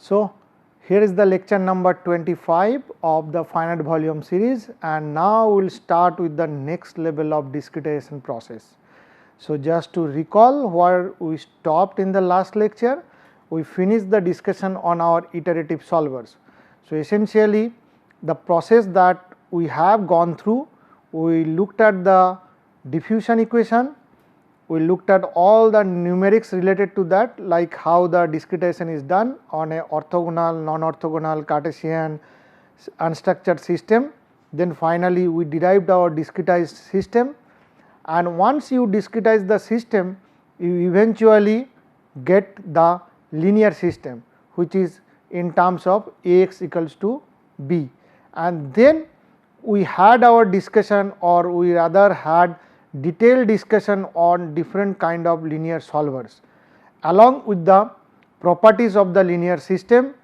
So, here is the lecture number 25 of the finite volume series, and now we will start with the next level of discretization process. So, just to recall where we stopped in the last lecture, we finished the discussion on our iterative solvers. So, essentially the process that we have gone through, we looked at the diffusion equation, we looked at all the numerics related to that, like how the discretization is done on a orthogonal, non-orthogonal, Cartesian, unstructured system. Then finally, we derived our discretized system, and once you discretize the system, you eventually get the linear system, which is in terms of Ax equals to b. And then we had our discussion, or we rather had detailed discussion on different kind of linear solvers along with the properties of the linear system,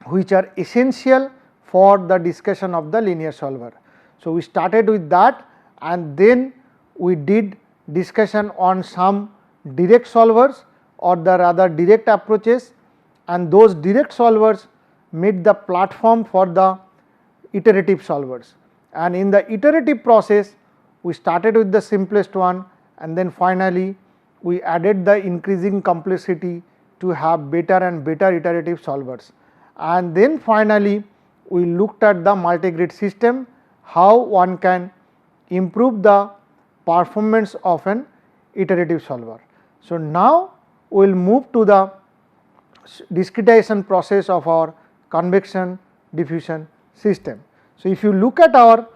which are essential for the discussion of the linear solver. So, we started with that, and then we did discussion on some direct solvers, or the rather direct approaches, and those direct solvers made the platform for the iterative solvers. And in the iterative process, we started with the simplest one, and then finally we added the increasing complexity to have better and better iterative solvers. And then finally we looked at the multi-grid system, how one can improve the performance of an iterative solver. So, now we will move to the discretization process of our convection diffusion system. So, if you look at our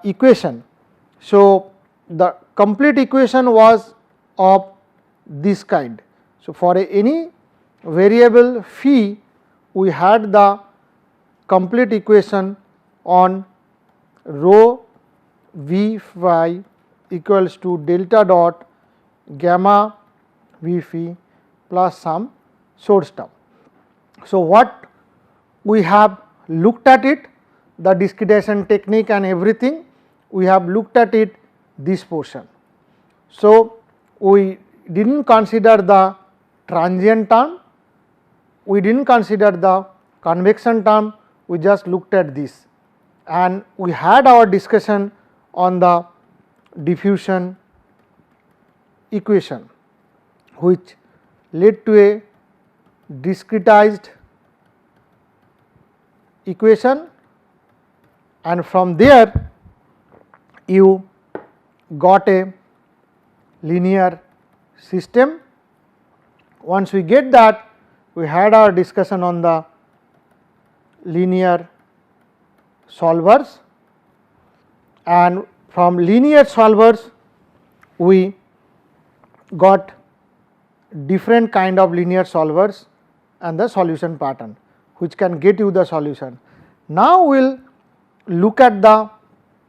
equation, so the complete equation was of this kind. So, for any variable phi, we had the complete equation on rho v phi equals to delta dot gamma v phi plus some source term. So, what we have looked at it, the discretization technique and everything, we have looked at it this portion. So, we did not consider the transient term, we did not consider the convection term, we just looked at this, and we had our discussion on the diffusion equation, which led to a discretized equation, and from there you got a linear system. Once we get that, we had our discussion on the linear solvers, and from linear solvers we got different kind of linear solvers and the solution pattern, which can get you the solution. Now, we will look at the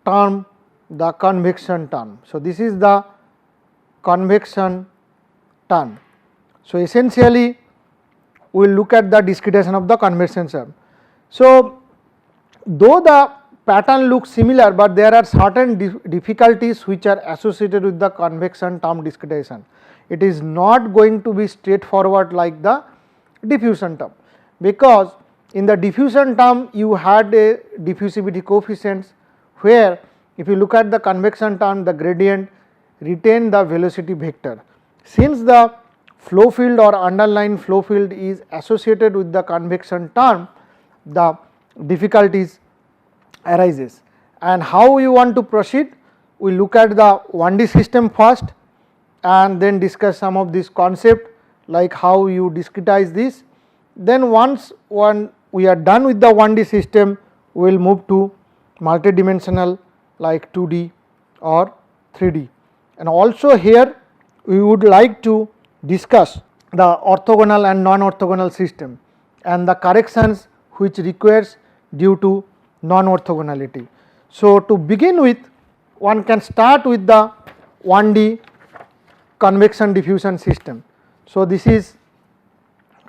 term, the convection term. So, this is the convection term. So, essentially we will look at the discretization of the convection term. So, though the pattern looks similar, but there are certain difficulties which are associated with the convection term discretization. It is not going to be straightforward like the diffusion term, because in the diffusion term you had a diffusivity coefficients, where if you look at the convection term, the gradient retain the velocity vector. Since the flow field or underlying flow field is associated with the convection term, the difficulties arises. And how you want to proceed? We look at the 1D system first, and then discuss some of this concept, like how you discretize this. Then once we are done with the 1D system, we will move to multidimensional like 2D or 3D. And also here we would like to discuss the orthogonal and non-orthogonal system and the corrections which requires due to non-orthogonality. So, to begin with, one can start with the 1D convection diffusion system. So, this is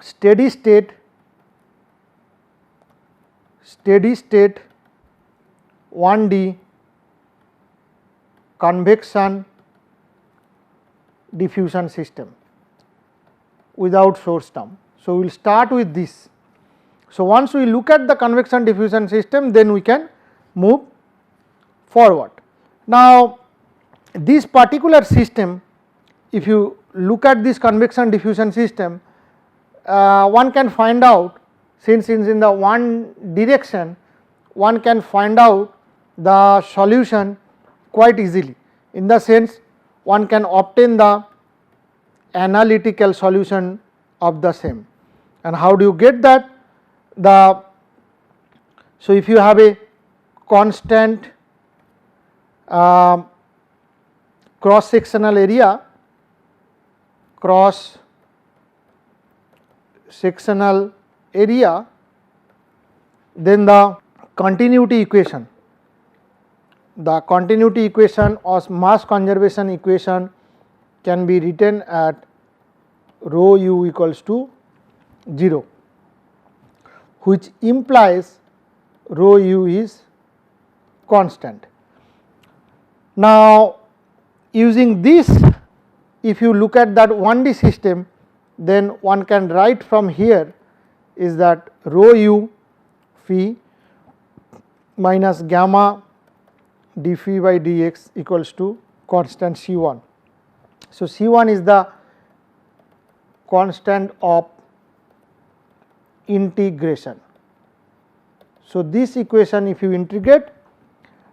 steady state 1D convection diffusion system without source term. So, we will start with this. So, once we look at the convection diffusion system, then we can move forward. Now, this particular system, if you look at this convection diffusion system, one can find out, since it is in the one direction, one can find out the solution quite easily, in the sense one can obtain the analytical solution of the same. And how do you get that? So, if you have a constant cross sectional area, then the continuity equation or mass conservation equation can be written at rho u equals to 0, which implies rho u is constant. Now, using this, if you look at that 1D system, then one can write from here is that rho u phi minus gamma d phi by dx equals to constant C1. So, C1 is the constant of integration. So, this equation if you integrate,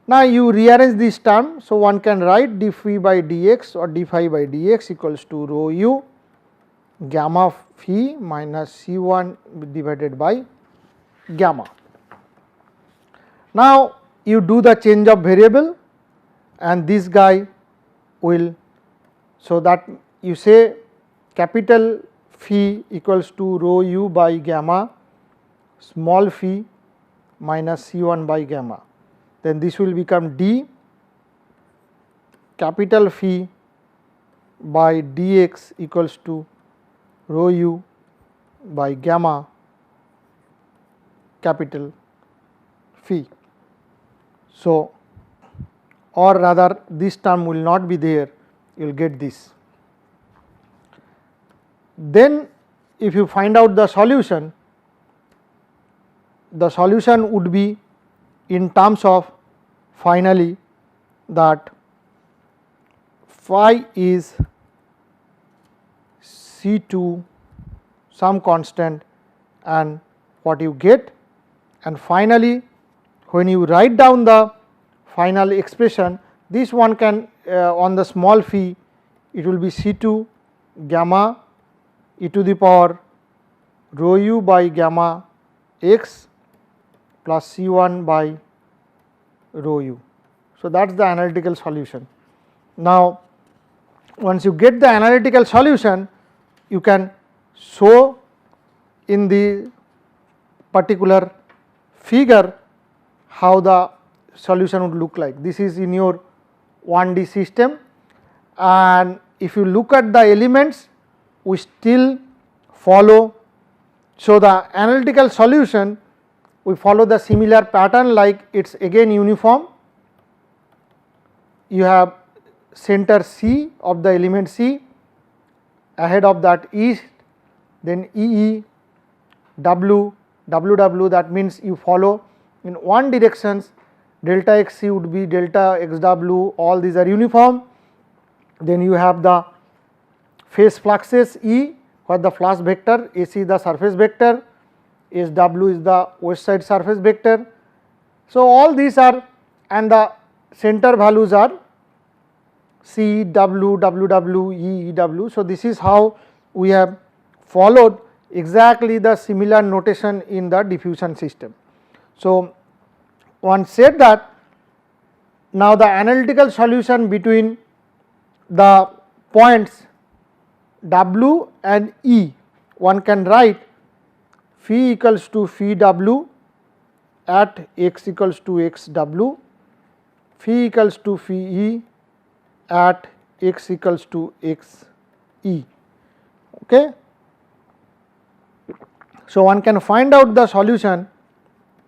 now you rearrange this term. So, one can write d phi by dx or d phi by dx equals to rho u gamma phi minus C1 divided by gamma. Now, you do the change of variable and this guy will, so that you say capital phi equals to rho u by gamma small phi minus C1 by gamma, then this will become d capital phi by dx equals to rho u by gamma capital phi. So, or rather this term will not be there, you will get this. Then if you find out the solution would be in terms of finally that phi is C2 some constant and what you get, and finally when you write down the final expression, this one can on the small phi it will be C2 gamma e to the power rho u by gamma x plus C1 by rho u. So, that is the analytical solution. Now, once you get the analytical solution, you can show in the particular figure how the solution would look like. This is in your 1D system, and if you look at the elements, we still follow. So, the analytical solution we follow the similar pattern, like it is again uniform. You have center C of the element C, ahead of that east, then EE, W, WW, that means you follow in one directions, delta XC would be delta XW, all these are uniform. Then you have the phase fluxes E, where the flux vector AC is the surface vector, SW is the west side surface vector. So, all these are, and the center values are C, W, WW, E, EW. So, this is how we have followed exactly the similar notation in the diffusion system. So, one said that now the analytical solution between the points W and E, one can write phi equals to phi W at x equals to x W, phi equals to phi E at x equals to x E. Okay. So, one can find out the solution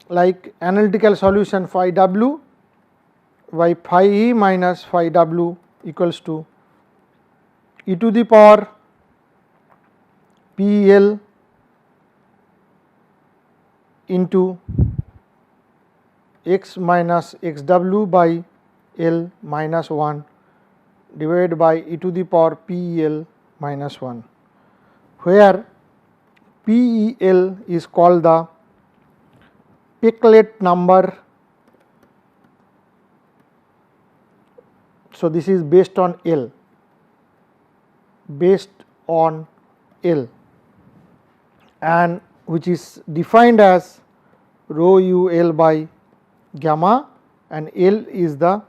like analytical solution phi W by phi E minus phi W equals to e to the power P L into x minus x w by L minus 1 divided by e to the power p L minus 1, where p L is called the Peclet number. So, this is based on L, and which is defined as rho u L by gamma, and L is the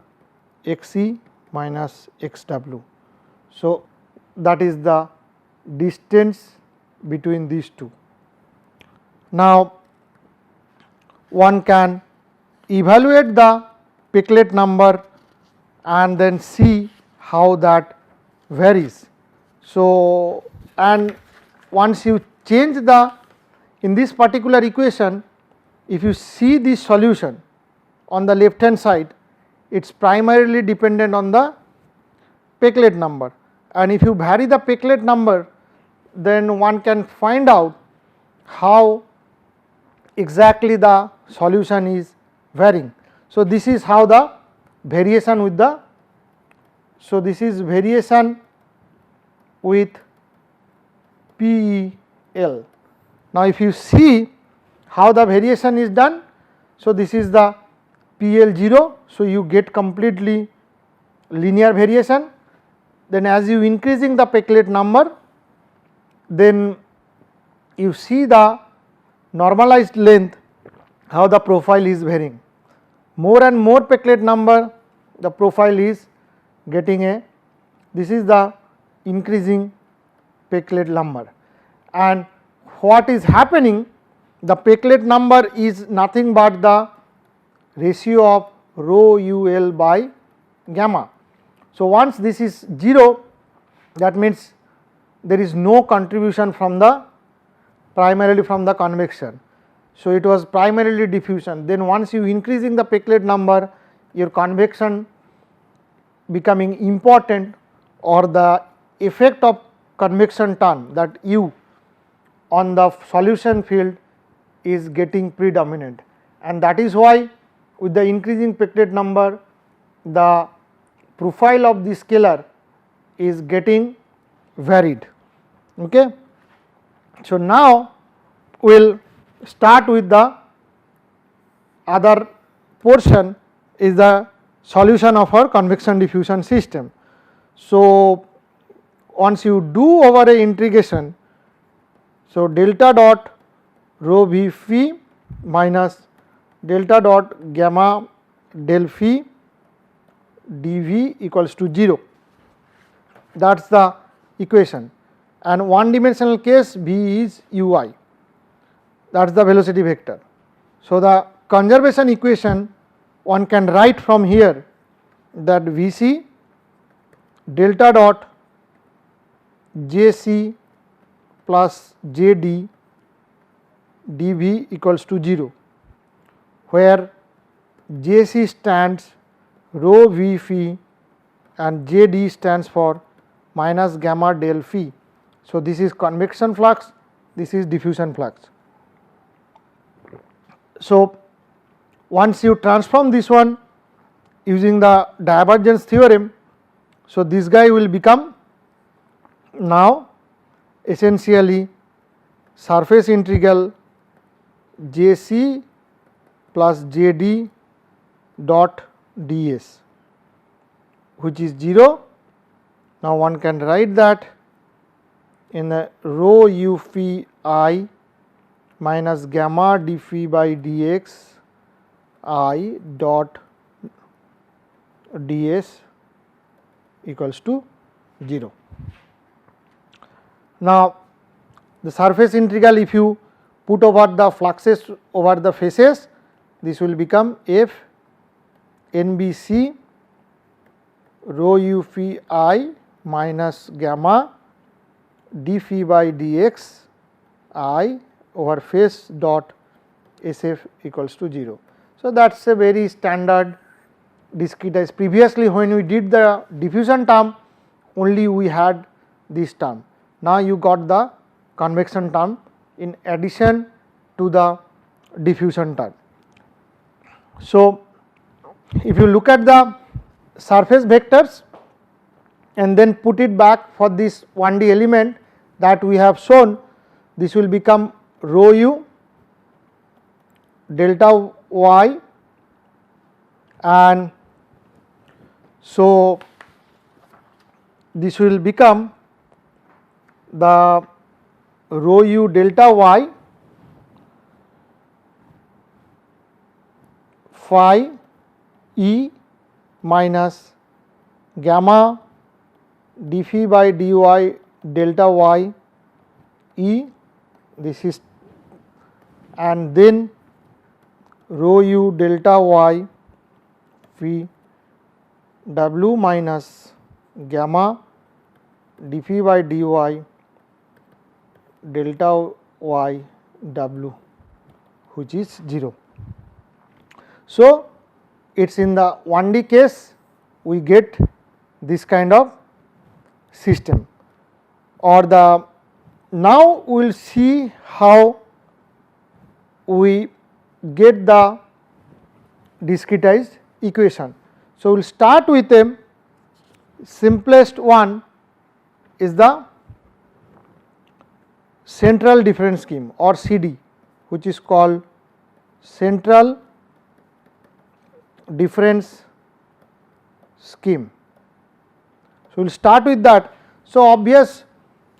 x e minus x w. So, that is the distance between these two. Now, one can evaluate the Peclet number and then see how that varies. So, and once you change the, in this particular equation, if you see the solution on the left hand side, it is primarily dependent on the Peclet number, and if you vary the Peclet number, then one can find out how exactly the solution is varying. So, this is how the variation with the, so this is variation with PEL. Now, if you see how the variation is done, so this is the PL 0, so you get completely linear variation. Then as you increasing the Peclet number, then you see the normalized length, how the profile is varying. More and more Peclet number, the profile is getting a, this is the increasing Peclet number, and what is happening, the Peclet number is nothing but the ratio of rho u L by gamma. So, once this is 0, that means there is no contribution from the, primarily from the convection. So, it was primarily diffusion. Then once you increasing the Peclet number, your convection becoming important, or the effect of convection term, that U on the solution field is getting predominant, and that is why with the increasing Peclet number, the profile of the scalar is getting varied. Okay. So, now we will start with the other portion, is the solution of our convection diffusion system. So, once you do over a integration, so delta dot rho v phi minus delta dot gamma del phi dV equals to 0, that is the equation, and one dimensional case V is ui, that is the velocity vector. So, the conservation equation one can write from here, that Vc delta dot Jc plus Jd dV equals to 0, where Jc stands rho v phi and Jd stands for minus gamma del phi. So, this is convection flux, this is diffusion flux. So, once you transform this one using the divergence theorem, so this guy will become now essentially surface integral Jc plus Jd dot ds, which is 0. Now, one can write that in the rho u phi I minus gamma d phi by dx I dot ds equals to 0. Now, the surface integral, if you put over the fluxes over the faces, this will become f NBC rho u phi I minus gamma d phi by dx I over face dot SF equals to 0. So, that is a very standard discretized. Previously, when we did the diffusion term, only we had this term. Now, you got the convection term in addition to the diffusion term. So, if you look at the surface vectors and then put it back for this 1D element that we have shown, this will become rho u delta y, and so this will become the rho u delta y phi e minus gamma d phi by dy delta y e, this is, and then rho u delta y phi w minus gamma d phi by dy delta y w, which is 0. So, it is in the 1D case we get this kind of system, or the, now we will see how we get the discretized equation. So, we will start with a simplest one is the central difference scheme or CD, which is called central difference scheme. So, we will start with that. So, obvious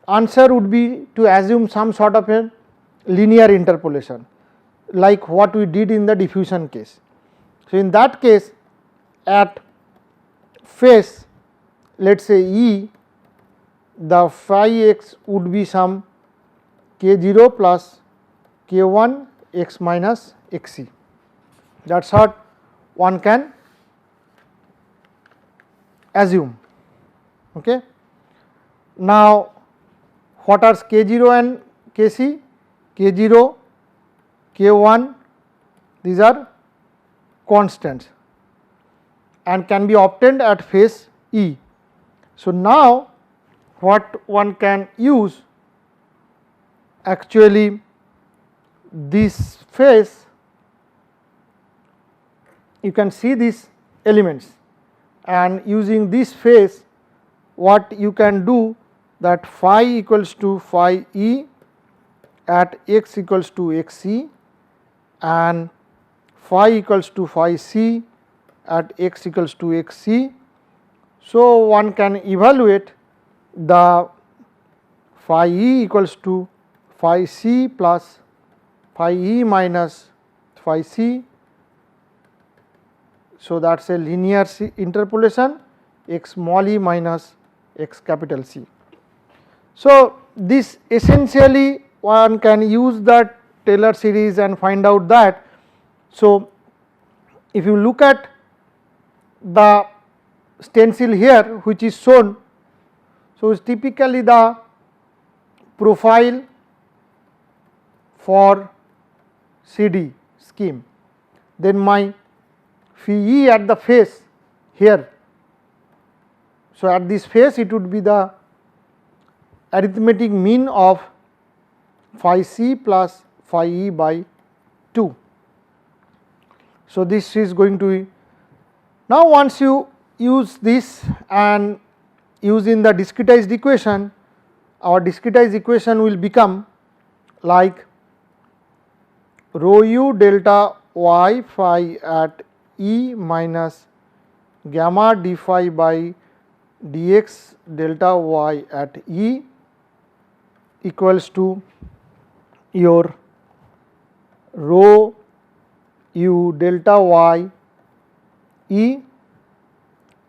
answer would be to assume some sort of a linear interpolation like what we did in the diffusion case. So, in that case at face, let us say E, the phi x would be some k 0 plus k 1 x minus x c. That is what one can assume. Okay. Now, what are k 0 and k c? K 0, k 1, these are constants and can be obtained at face E. So, now what one can use, actually this face, you can see these elements, and using this face what you can do, that phi equals to phi e at x equals to x c and phi equals to phi c at x equals to x c. So, one can evaluate the phi e equals to phi c plus phi e minus phi c. So, that is a linear interpolation x small e minus x capital C. So, this essentially one can use the Taylor series and find out that. So, if you look at the stencil here which is shown, so it is typically the profile for CD scheme, then my phi e at the face here. So, at this face it would be the arithmetic mean of phi c plus phi e by 2. So, this is going to be, now once you use this and use in the discretized equation, our discretized equation will become like rho u delta y phi at E minus gamma d phi by dx delta y at E equals to your rho u delta y E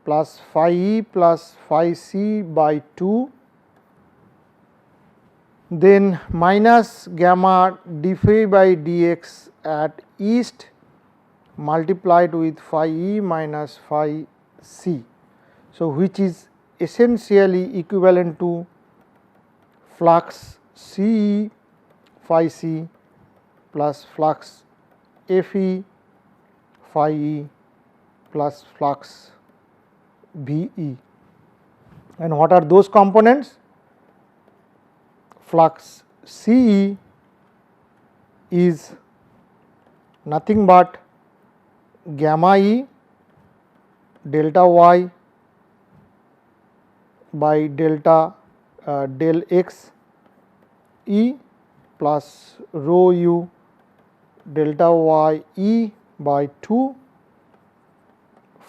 plus phi E plus phi C by 2, then minus gamma d phi by dx at east multiplied with phi E minus phi C. So, which is essentially equivalent to flux C E phi C plus flux F E phi E plus flux V E. And what are those components? Flux C E is nothing but gamma E delta y by delta del x E plus rho u delta y E by 2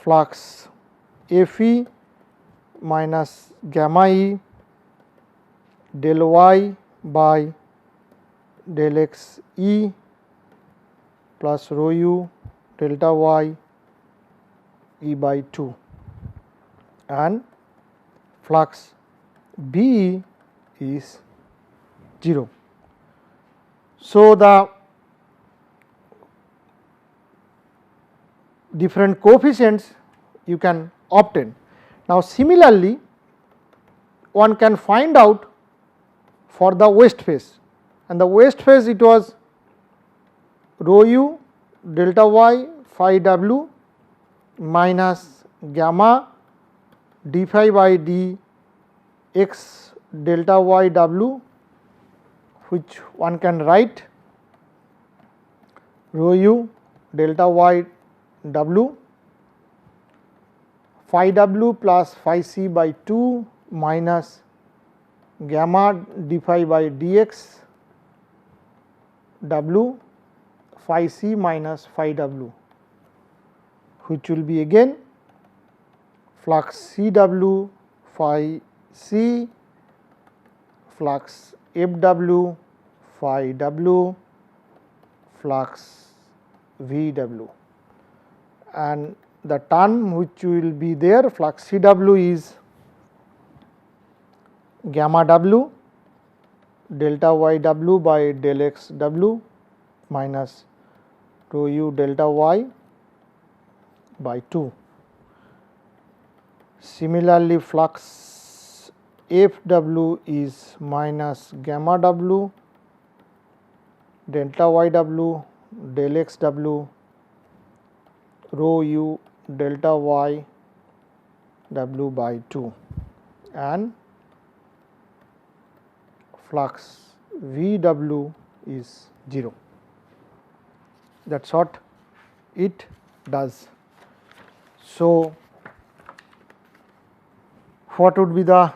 flux F E minus gamma E del y by del x E plus rho u delta y E by 2 and flux B is 0. So, the different coefficients you can obtain. Now, similarly, one can find out for the waste phase, and the waste phase it was rho u delta y phi w minus gamma d phi by d x delta y w, which one can write rho u delta y w phi w plus phi c by 2 minus gamma d phi by dx w phi c minus phi w, which will be again flux C w phi c flux F w phi w flux V w, and the term which will be there flux C w is gamma w delta y w by del x w minus rho u delta y by 2. Similarly, flux F w is minus gamma w delta y w del x w rho u delta y w by 2 and flux V w is 0. That is what it does. So, what would be the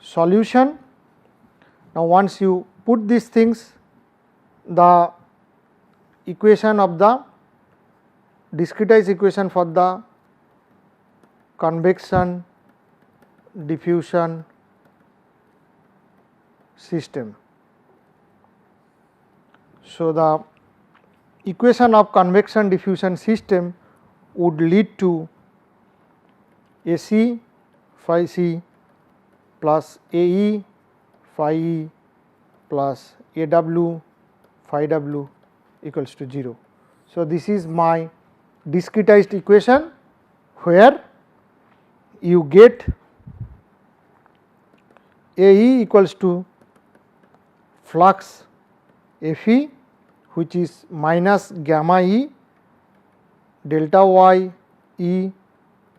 solution? Now, once you put these things, the equation of the discretized equation for the convection diffusion system. So, the equation of convection diffusion system would lead to A c phi c plus A e phi e plus A w phi w equals to 0. So, this is my discretized equation where you get A e equals to flux F e, which is minus gamma e delta y e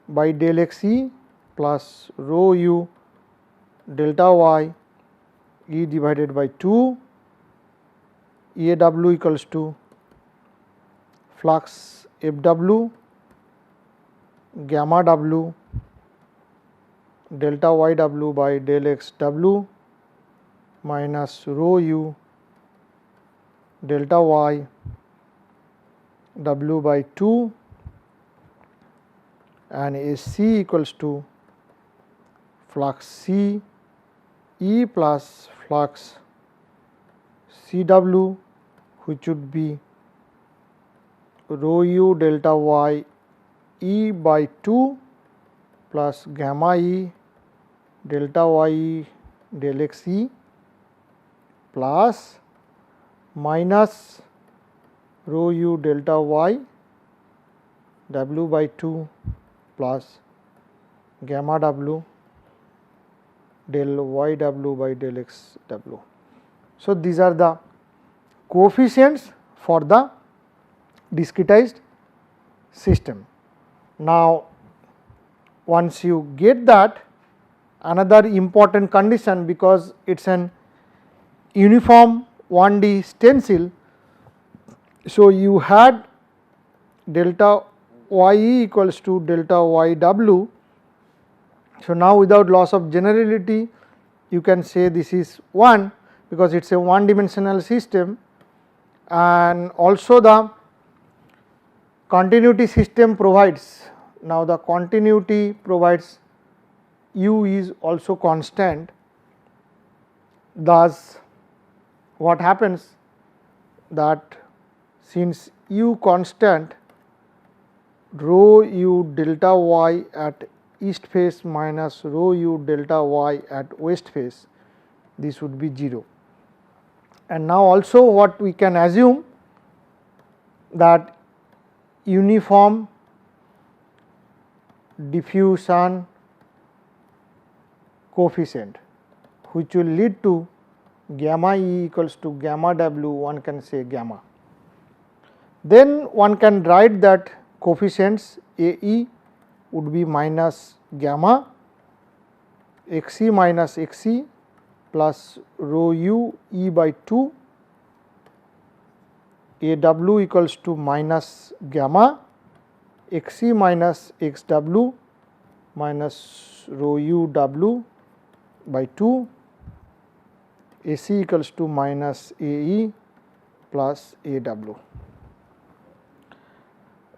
by del x e plus rho u delta y e divided by 2 E a w equals to flux F w gamma w delta y w by del x w minus rho u delta y w by 2 and A c equals to flux C E plus flux C w, which would be rho u delta y E by 2 plus gamma E delta y E del x E plus minus rho u delta y w by 2 plus gamma w del y w by del x w. So, these are the coefficients for the discretized system. Now, once you get that, another important condition, because it is an uniform 1D stencil, So, you had delta y e equals to delta y w. So, now without loss of generality you can say this is 1 because it is a one dimensional system, and also the continuity system provides, now the continuity provides u is also constant. Thus, what happens that since u constant, rho u delta y at east face minus rho u delta y at west face, this would be 0. And now also what we can assume that uniform diffusion coefficient, which will lead to gamma e equals to gamma w, one can say gamma. Then one can write that coefficients A e would be minus gamma x e minus x e plus rho u e by 2, A w equals to minus gamma x e minus x w minus rho u w by 2, A c equals to minus A e plus A w.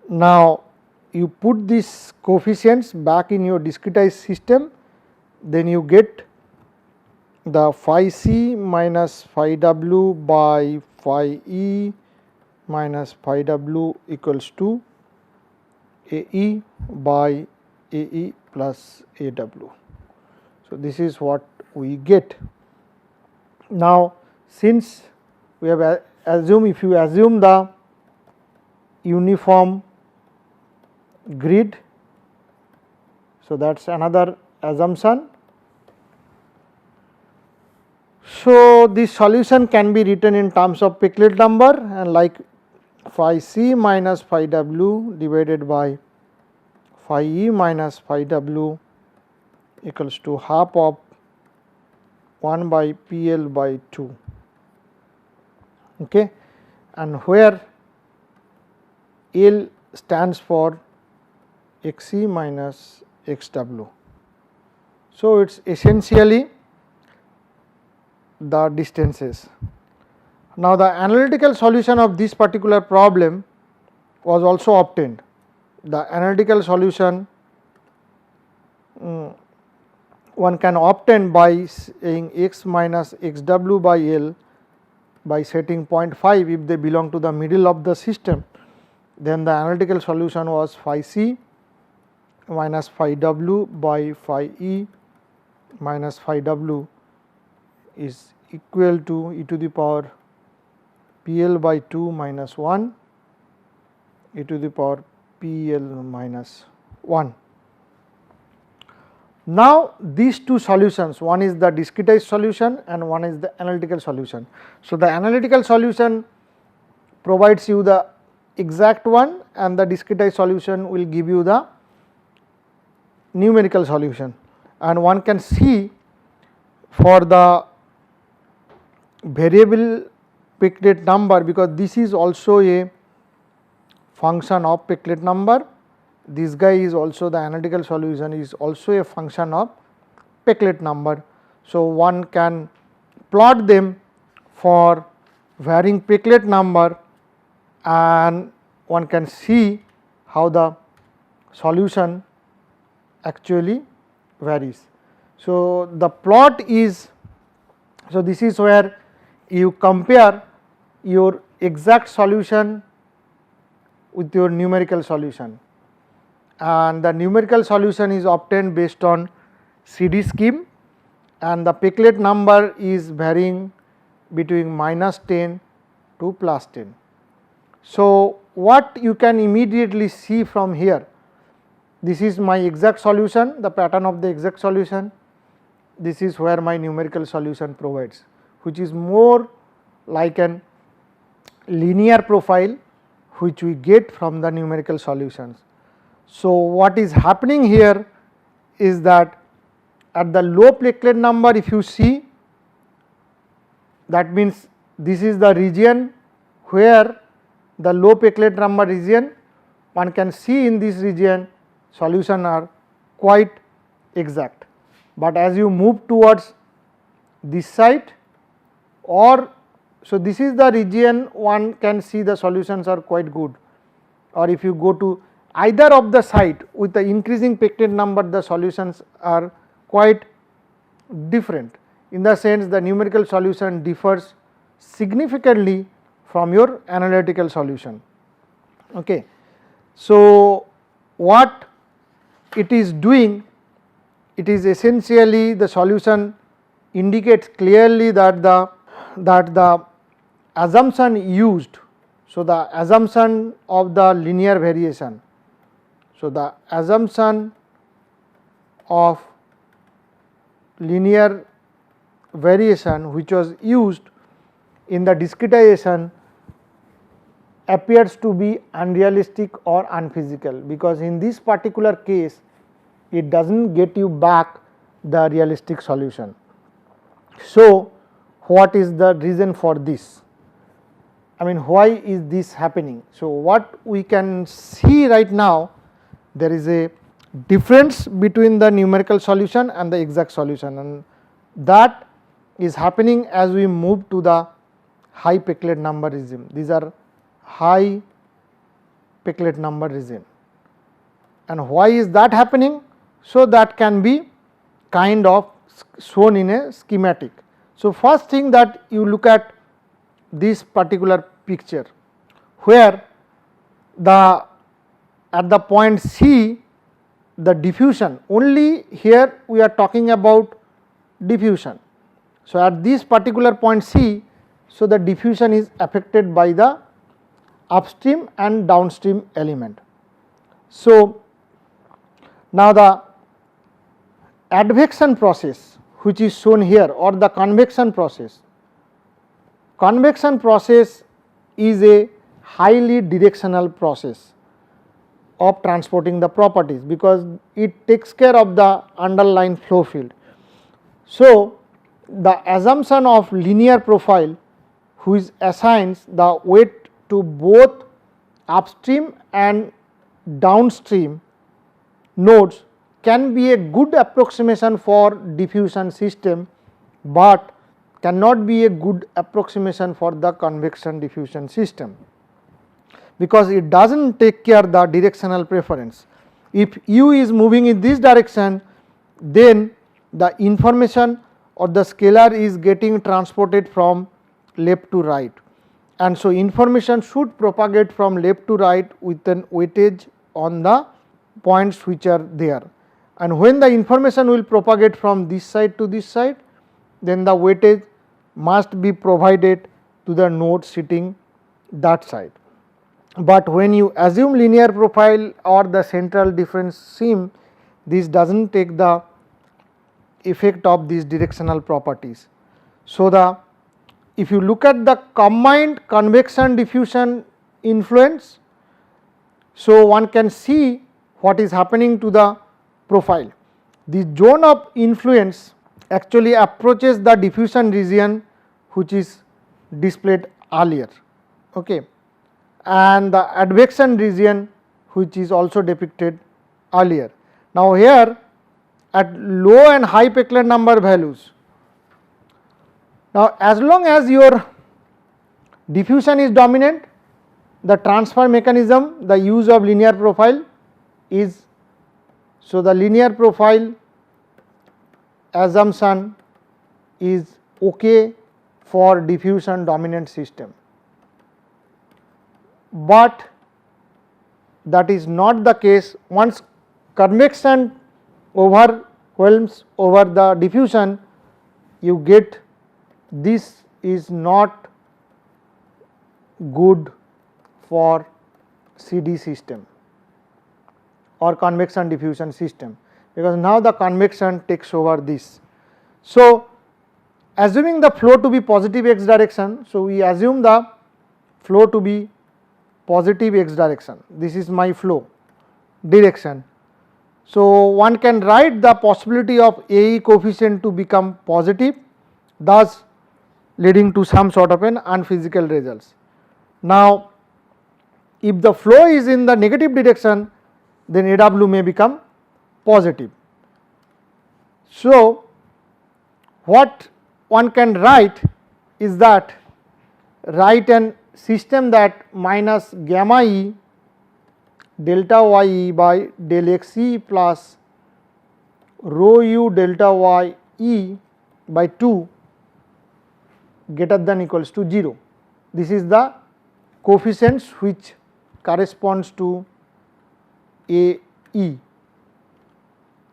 Now, you put these coefficients back in your discretized system, then you get the phi c minus phi w by phi e minus phi w equals to A e by A e plus A w. So, this is what we get. Now, since we have assumed, if you assume the uniform grid, so that is another assumption. So, this solution can be written in terms of Peclet number, and like phi c minus phi w divided by phi e minus phi w equals to half of 1 by P L by 2, okay, and where L stands for x e minus x w. So, it is essentially the distances. Now, the analytical solution of this particular problem was also obtained. The analytical solution one can obtain by saying x minus x w by L by setting 0.5 if they belong to the middle of the system. Then the analytical solution was phi c minus phi w by phi e minus phi w is equal to e to the power P L by 2 minus 1 e to the power P L minus 1. Now, these two solutions, one is the discretized solution and one is the analytical solution. So, the analytical solution provides you the exact one and the discretized solution will give you the numerical solution, and one can see for the variable Peclet number, because this is also a function of Peclet number, this guy is also the analytical solution is also a function of Peclet number. So, one can plot them for varying Peclet number and one can see how the solution actually varies. So, the plot is, so this is where you compare your exact solution with your numerical solution, and the numerical solution is obtained based on CD scheme and the Peclet number is varying between minus 10 to plus 10. So, what you can immediately see from here, this is my exact solution, the pattern of the exact solution, this is where my numerical solution provides, which is more like an linear profile which we get from the numerical solutions. So, what is happening here is that at the low Peclet number, if you see, that means this is the region where the low Peclet number region, one can see in this region solution are quite exact, but as you move towards this side, or so this is the region one can see the solutions are quite good, or if you go to either of the side with the increasing Peclet number, the solutions are quite different, in the sense the numerical solution differs significantly from your analytical solution. Okay. So, what it is doing, it is essentially the solution indicates clearly that the assumption used, so the assumption of the linear variation, so the assumption of linear variation which was used in the discretization appears to be unrealistic or unphysical, because in this particular case it does not get you back the realistic solution. So, what is the reason for this? I mean, why is this happening? So, what we can see right now, there is a difference between the numerical solution and the exact solution, and that is happening as we move to the high Peclet number regime. These are high Peclet number region, and why is that happening? So, that can be kind of shown in a schematic. So, first thing that you look at this particular picture, where at the point C the diffusion, only here we are talking about diffusion. So, at this particular point C, so the diffusion is affected by the upstream and downstream element. So, now the advection process which is shown here, or the convection process is a highly directional process of transporting the properties, because it takes care of the underlying flow field. So, the assumption of linear profile which assigns the weight to both upstream and downstream nodes can be a good approximation for diffusion system, but cannot be a good approximation for the convection diffusion system, because it does not take care the directional preference. If u is moving in this direction, then the information or the scalar is getting transported from left to right, and so information should propagate from left to right with an weightage on the points which are there, and when the information will propagate from this side to this side, then the weightage must be provided to the node sitting that side. But when you assume linear profile or the central difference seam, this does not take the effect of these directional properties. So, if you look at the combined convection diffusion influence, so one can see what is happening to the profile. The zone of influence actually approaches the diffusion region which is displayed earlier, okay, and the advection region which is also depicted earlier. Now, here at low and high Peclet number values, now as long as your diffusion is dominant, the transfer mechanism, the use of linear profile is, so the linear profile assumption is okay for diffusion dominant system, but that is not the case once convection overwhelms over the diffusion. You get this is not good for CD system or convection diffusion system, because now the convection takes over this. So, assuming the flow to be positive x direction, so we assume the flow to be positive x direction, this is my flow direction. So, one can write the possibility of AE coefficient to become positive, thus leading to some sort of an unphysical results. Now, if the flow is in the negative direction, then AW may become positive. So, what one can write is that write an system that minus gamma E delta y E by del x E plus rho u delta y E by 2 greater than equals to 0. This is the coefficients which corresponds to A E,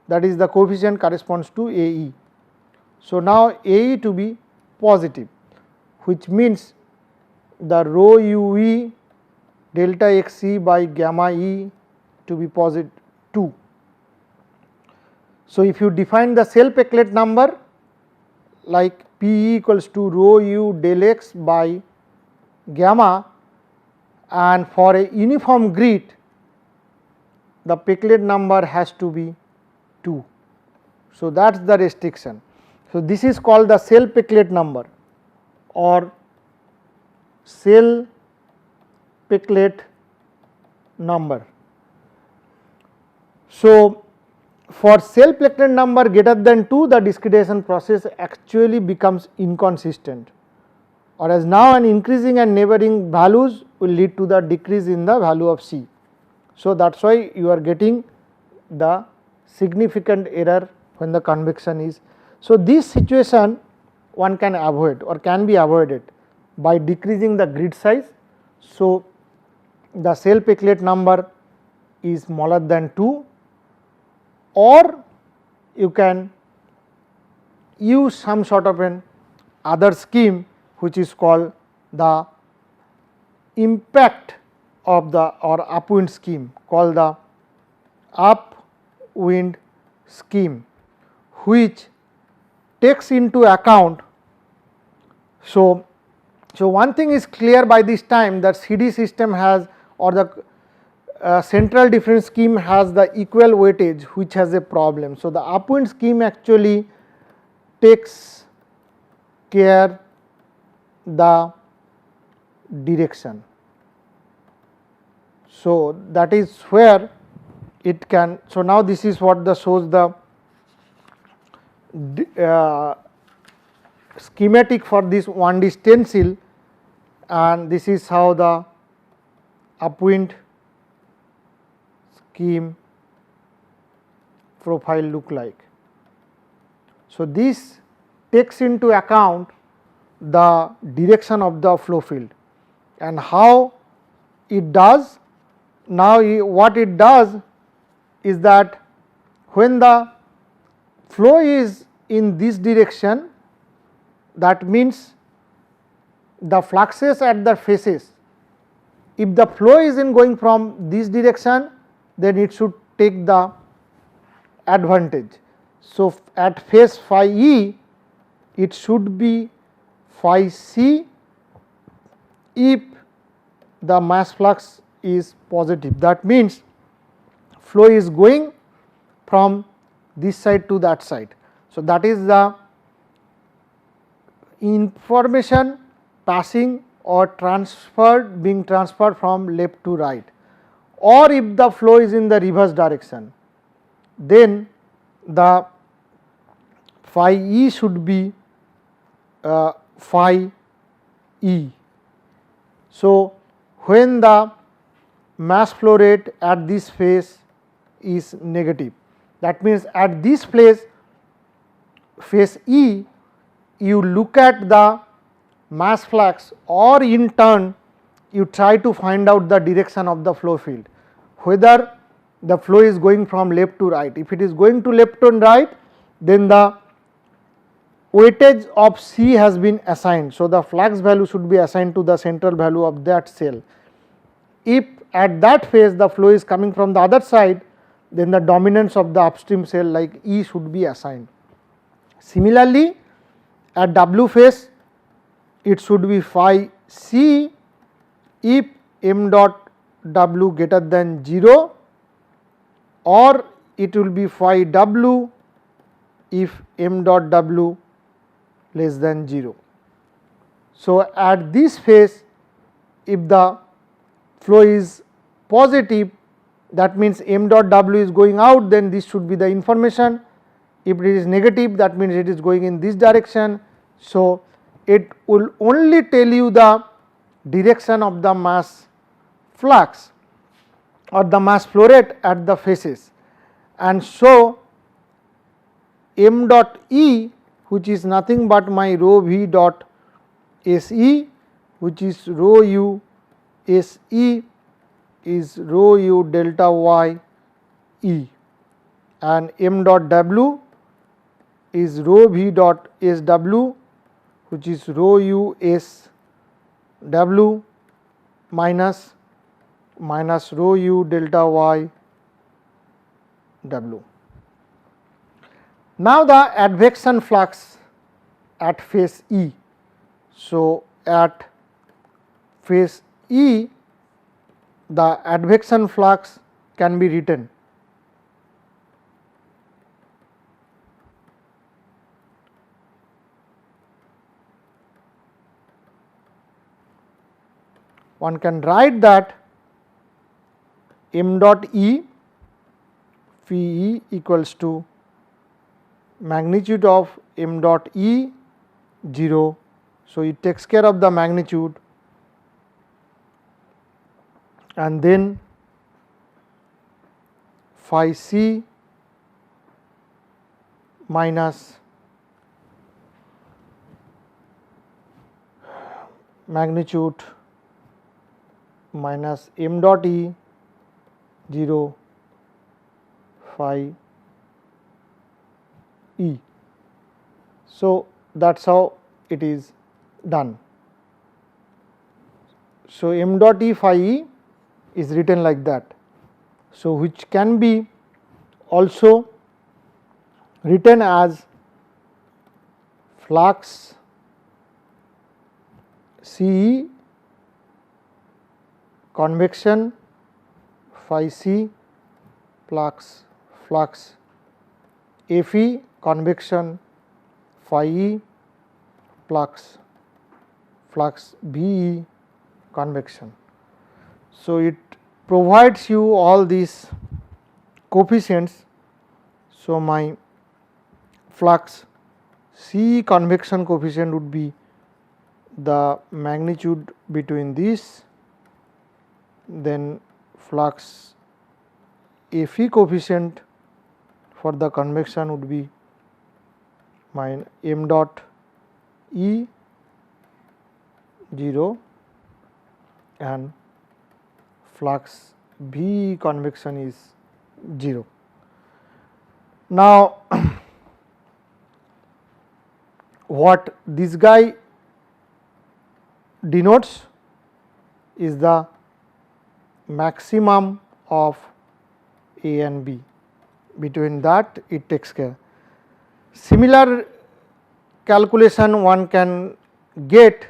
that is the coefficient corresponds to A E. So, now A E to be positive, which means the rho u E delta x E by gamma E to be positive 2. So, if you define the Self-Eclet number like P E equals to rho u del x by gamma, and for a uniform grid the Peclet number has to be 2. So, that is the restriction. So, this is called the Self-Eclet number or Self-Eclet number. So, for Self-Eclet number greater than 2, the discretization process actually becomes inconsistent, or as now an increasing and neighboring values will lead to the decrease in the value of C. So, that is why you are getting the significant error when the convection is. So, this situation one can avoid or can be avoided by decreasing the grid size. So, the Self-Eclet number is smaller than 2, or you can use some sort of an other scheme which is called the impact of the or upwind scheme, called the upwind scheme, which takes into account. So, one thing is clear by this time, that CD system has, or the central difference scheme has the equal weightage, which has a problem. So, the upwind scheme actually takes care the direction. So, that is where it can. So, now this is what the shows the schematic for this 1D stencil, and this is how the upwind scheme profile look like. So, this takes into account the direction of the flow field, and how it does. Now, what it does is that when the flow is in this direction, that means the fluxes at the faces, if the flow is in going from this direction, then it should take the advantage. So, at face phi E, it should be phi C if the mass flux is positive. That means flow is going from this side to that side. So, that is the information passing or being transferred from left to right. Or if the flow is in the reverse direction, then the phi E should be phi E. So, when the mass flow rate at this phase is negative, that means at this place phase E, you look at the mass flux, or in turn you try to find out the direction of the flow field, whether the flow is going from left to right. If it is going to left and right, then the weightage of C has been assigned. So, the flux value should be assigned to the central value of that cell. If at that phase the flow is coming from the other side, then the dominance of the upstream cell like E should be assigned. Similarly, at W phase it should be phi C if m dot W greater than 0, or it will be phi W if m dot W less than 0. So, at this phase, if the flow is positive, that means m dot w is going out, then this should be the information. If it is negative, that means it is going in this direction. So, it will only tell you the direction of the mass flux or the mass flow rate at the faces, and so m dot E, which is nothing but my rho v dot S E, which is rho u S E, is rho u delta y E, and m dot W is rho v dot S W, which is rho u S W minus rho u delta y W. Now, the advection flux at face E. So, at face E, the advection flux can be written one can write that m dot E phi E equals to magnitude of m dot E 0. So, it takes care of the magnitude, and then phi C minus magnitude minus m dot E 0 phi E. So, that is how it is done. So, m dot E phi E is written like that. So, which can be also written as flux C E convection phi C flux F E convection phi E flux B E convection. So, it provides you all these coefficients. So, my flux C E convection coefficient would be the magnitude between this, then flux F E coefficient for the convection would be my m dot E 0 and flux B convection is 0. Now, what this guy denotes is the maximum of A and B, between that it takes care. Similar calculation one can get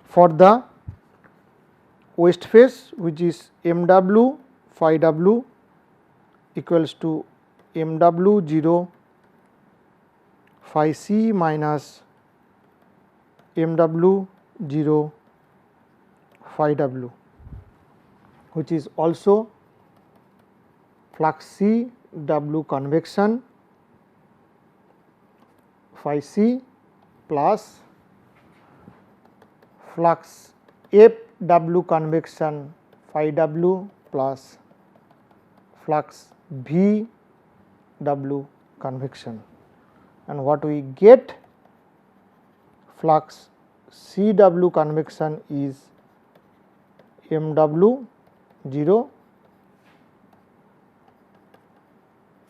for the west face, which is m w phi w equals to m w 0 phi C minus m w 0 phi w, which is also flux C W convection phi C plus flux F W convection phi W plus flux V W convection, and what we get flux C W convection is m W 0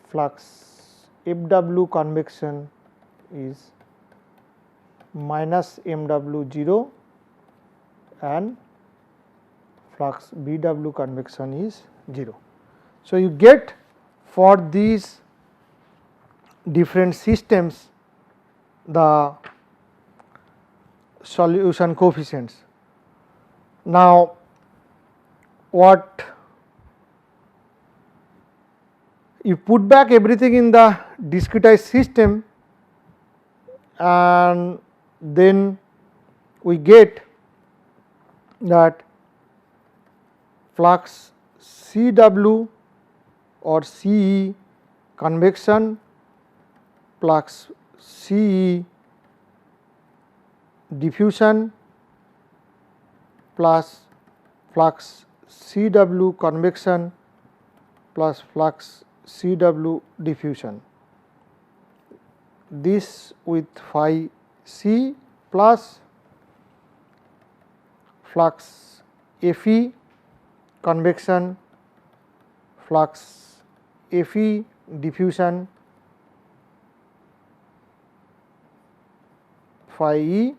flux F W convection is minus m W 0 and flux B W convection is 0. So, you get for these different systems the solution coefficients. Now, what you put back everything in the discretized system, and then we get that flux Cw or Ce convection plus Ce diffusion plus flux Cw convection plus flux Cw diffusion. This with phi c plus flux Fe convection, flux Fe diffusion, phi e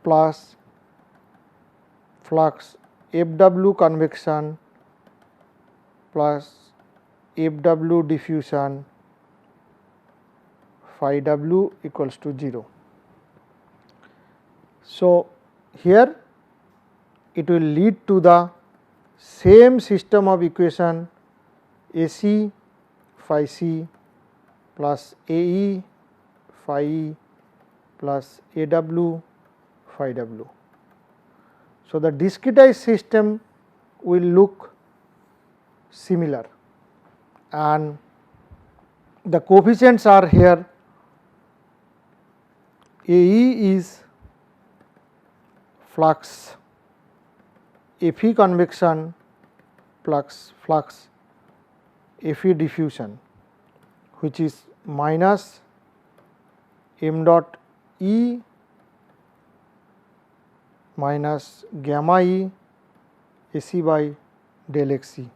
plus flux Fw convection plus Fw diffusion, phi w equals to 0. So, here it will lead to the same system of equation AC phi c plus AE phi e plus AW phi w. So, the discretized system will look similar and the coefficients are here. AE is flux Fe convection plus flux Fe diffusion, which is minus m dot E minus gamma E AC by del x e.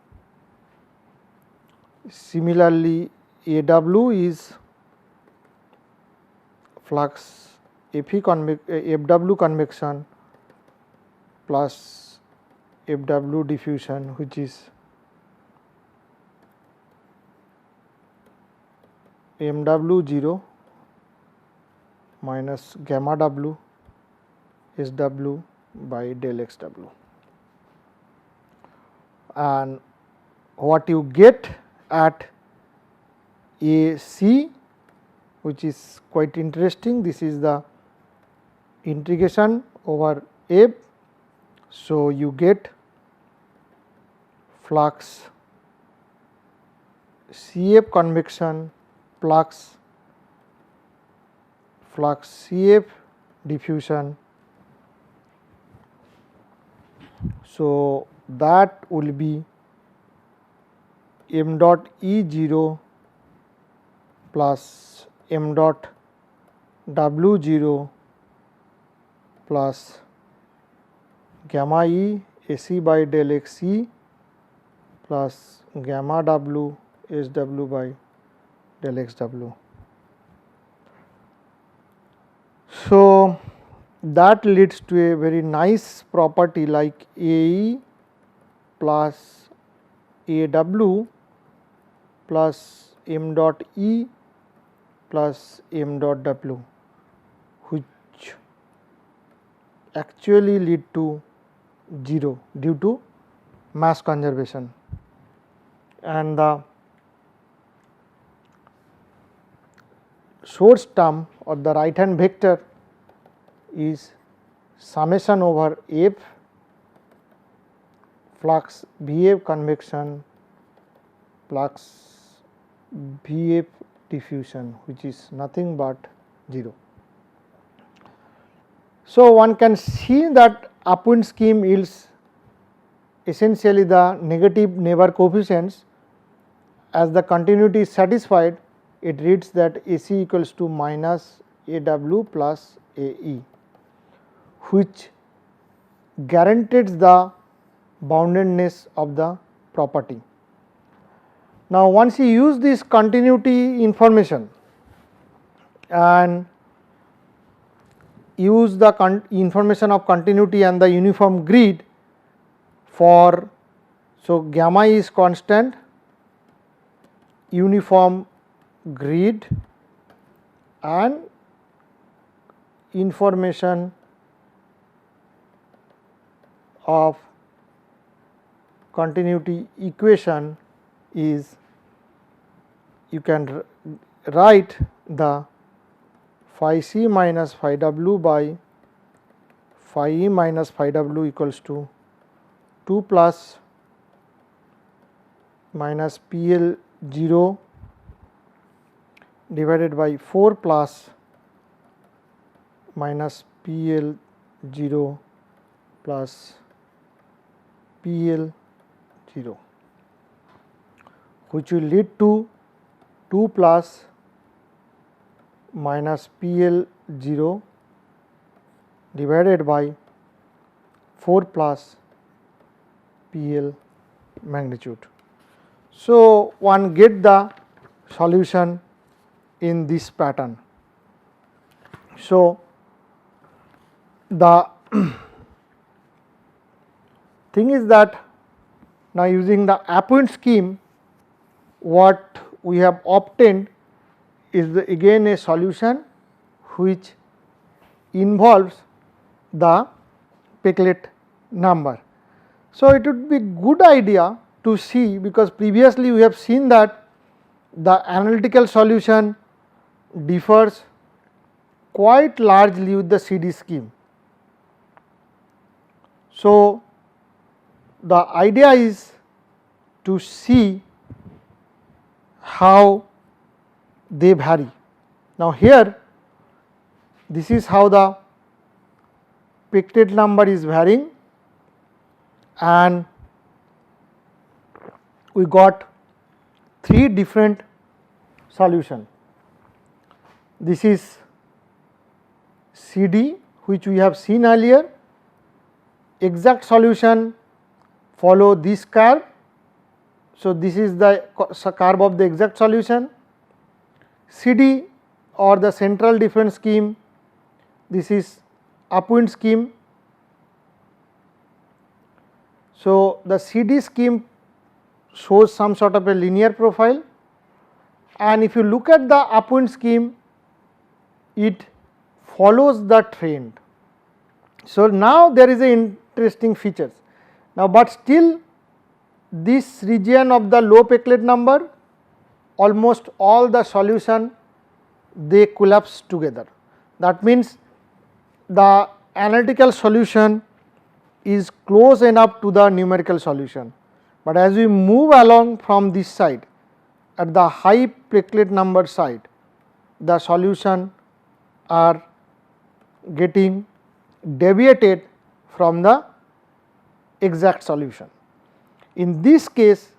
Similarly, AW is flux Fw convection plus Fw diffusion, which is Mw 0 minus gamma W Sw by del xw. And what you get at AC, which is quite interesting, this is the integration over F. So, you get flux Cf convection plus flux Cf diffusion. So, that will be m dot E 0 plus m dot W 0 plus gamma E AC by del x e plus gamma W Sw by del xw. So, that leads to a very nice property like AE plus AW plus m dot E plus m dot W, which actually lead to 0 due to mass conservation, and the source term or the right hand vector is summation over F flux Vf convection flux Vf diffusion, which is nothing but 0. So, one can see that upwind scheme yields essentially the negative neighbor coefficients. As the continuity is satisfied, it reads that AC equals to minus AW plus AE, which guarantees the boundedness of the property. Now, once you use this continuity information and use the information of continuity and the uniform grid for, so gamma is constant, uniform grid and information of continuity equation is, you can write the phi c minus phi w by phi e minus phi w equals to 2 plus minus PL 0 divided by 4 plus minus PL 0 plus PL 0, which will lead to 2 plus minus PL 0 divided by 4 plus PL magnitude. So, one get the solution in this pattern. So, the thing is that now using the Apuin scheme, what we have obtained is again a solution which involves the Peclet number. So, it would be good idea to see, because previously we have seen that the analytical solution differs quite largely with the CD scheme. So, the idea is to see how they vary. Now, here this is how the Peclet number is varying, and we got 3 different solution. This is CD, which we have seen earlier. Exact solution follow this curve. So, this is the curve of the exact solution. CD or the central difference scheme, this is Apuin scheme. So, the CD scheme shows some sort of a linear profile, and if you look at the Apuin scheme, it follows the trend. So, now there is a interesting features. Now, but still this region of the low Peclet number, almost all the solution they collapse together. That means the analytical solution is close enough to the numerical solution, but as we move along from this side at the high Peclet number side, the solution are getting deviated from the exact solution. In this case,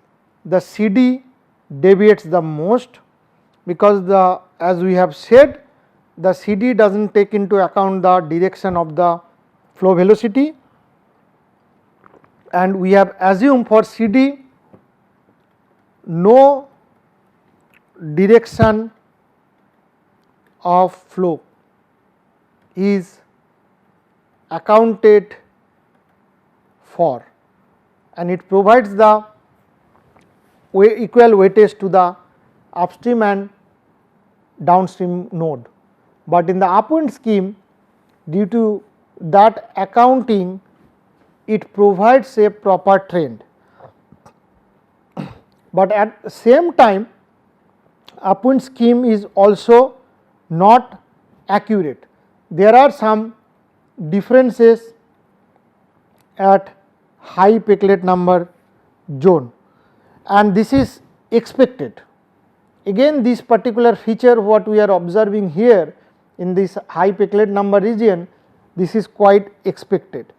the CD deviates the most, because the, as we have said, the CD does not take into account the direction of the flow velocity, and we have assumed for CD no direction of flow is accounted for, and it provides the equal weightage to the upstream and downstream node. But in the Apuin scheme, due to that accounting, it provides a proper trend, but at the same time Apuin scheme is also not accurate. There are some differences at high Peclet number zone, and this is expected. Again, this particular feature what we are observing here in this high Peclet number region, this is quite expected.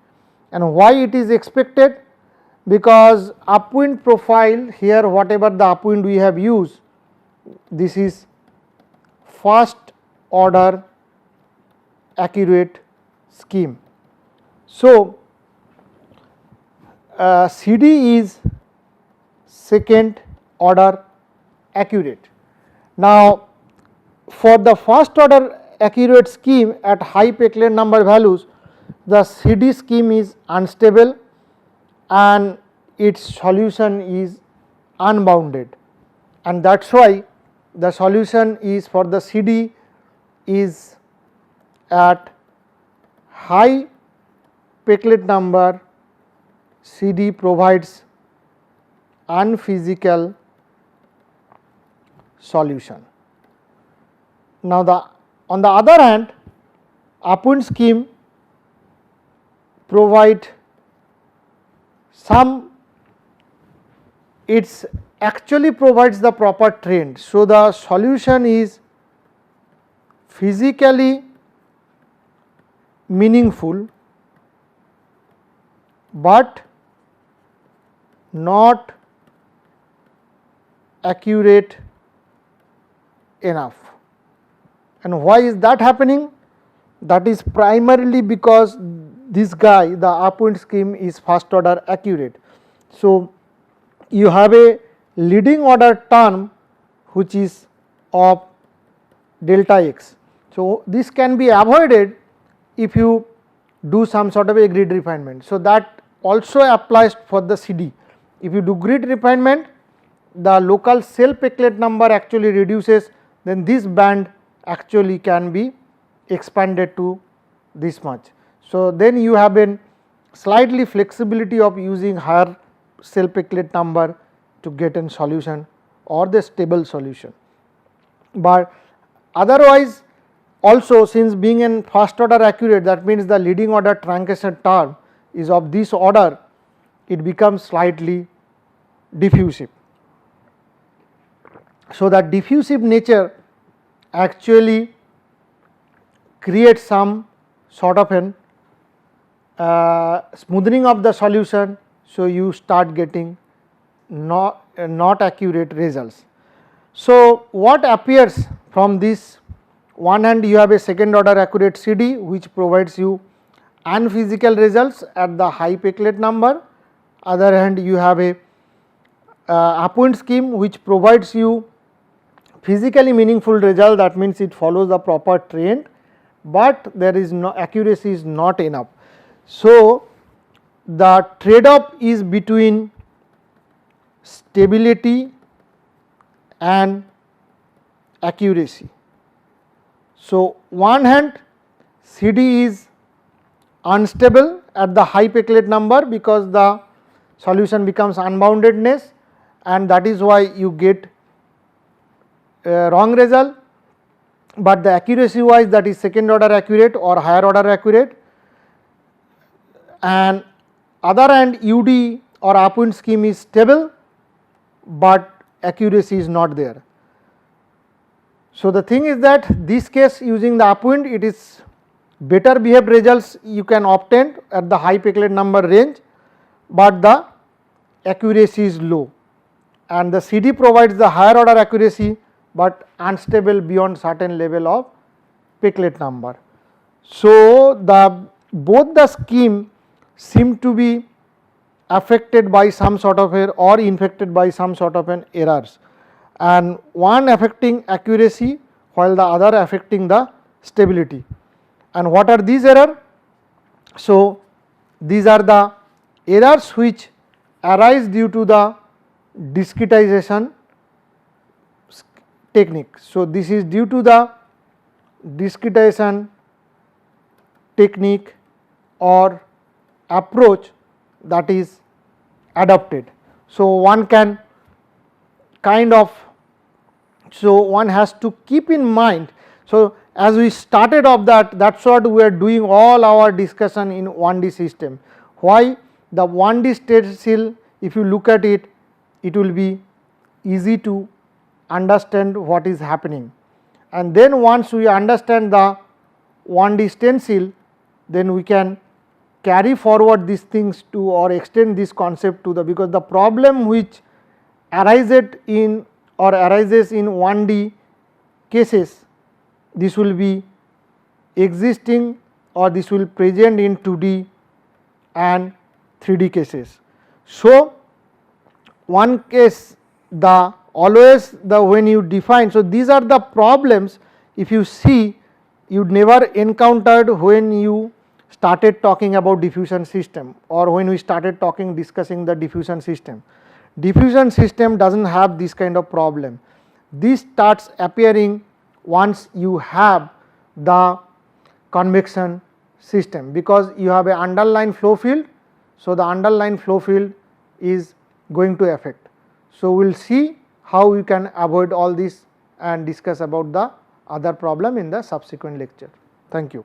And why it is expected? Because upwind profile here, whatever the upwind we have used, this is first order accurate scheme. So, CD is second order accurate. Now, for the first order accurate scheme at high Peclet number values, the CD scheme is unstable and its solution is unbounded, and that is why the solution is for the CD is at high Peclet number, CD provides unphysical solution. Now, on the other hand, Apuin scheme provide it's actually provides the proper trend. So, the solution is physically meaningful, but not accurate enough. And why is that happening? That is primarily because this guy, the upwind scheme, is first order accurate. So, you have a leading order term which is of delta x. So, this can be avoided if you do some sort of a grid refinement. So, that also applies for the CD. If you do grid refinement, the local cell Peclet number actually reduces, then this band actually can be expanded to this much. So, then you have a slightly flexibility of using higher cell Peclet number to get a solution or the stable solution. But otherwise also, since being in first order accurate, that means the leading order truncation term is of this order, it becomes slightly diffusive. So, that diffusive nature actually creates some sort of an smoothing of the solution. So, you start getting not accurate results. So, what appears from this? One hand you have a second order accurate CD which provides you unphysical results at the high Peclet number. Other hand you have a upwind scheme which provides you physically meaningful result, that means it follows the proper trend, but there is no accuracy is not enough. So, the trade off is between stability and accuracy. So, one hand CD is unstable at the high Peclet number because the solution becomes unboundedness, and that is why you get wrong result, but the accuracy wise that is second order accurate or higher order accurate, and other hand UD or upwind scheme is stable, but accuracy is not there. So, the thing is that this case using the upwind, it is better behaved results you can obtain at the high Peclet number range, but the accuracy is low, and the CD provides the higher order accuracy, but unstable beyond certain level of Peclet number. So, both the scheme seem to be affected by some sort of error or infected by some sort of an errors, and one affecting accuracy while the other affecting the stability. And what are these errors? So, these are the errors which arise due to the discretization technique. So, this is due to the discretization technique or approach that is adopted. So, one can kind of, so one has to keep in mind. So, as we started off that is what we are doing all our discussion in 1D system. Why? The 1D stencil, if you look at it, it will be easy to understand what is happening, and then once we understand the 1D stencil, then we can carry forward these things to or extend this concept to the, because the problem which arises in 1D cases, this will be existing or this will present in 2D and 3D cases. So, one case the always the when you define, so these are the problems if you see you never encountered when you started talking about diffusion system or when we started discussing the diffusion system. Diffusion system does not have this kind of problem. This starts appearing once you have the convection system, because you have an underlying flow field. So, the underlying flow field is going to affect. So, we will see how we can avoid all this and discuss about the other problem in the subsequent lecture. Thank you.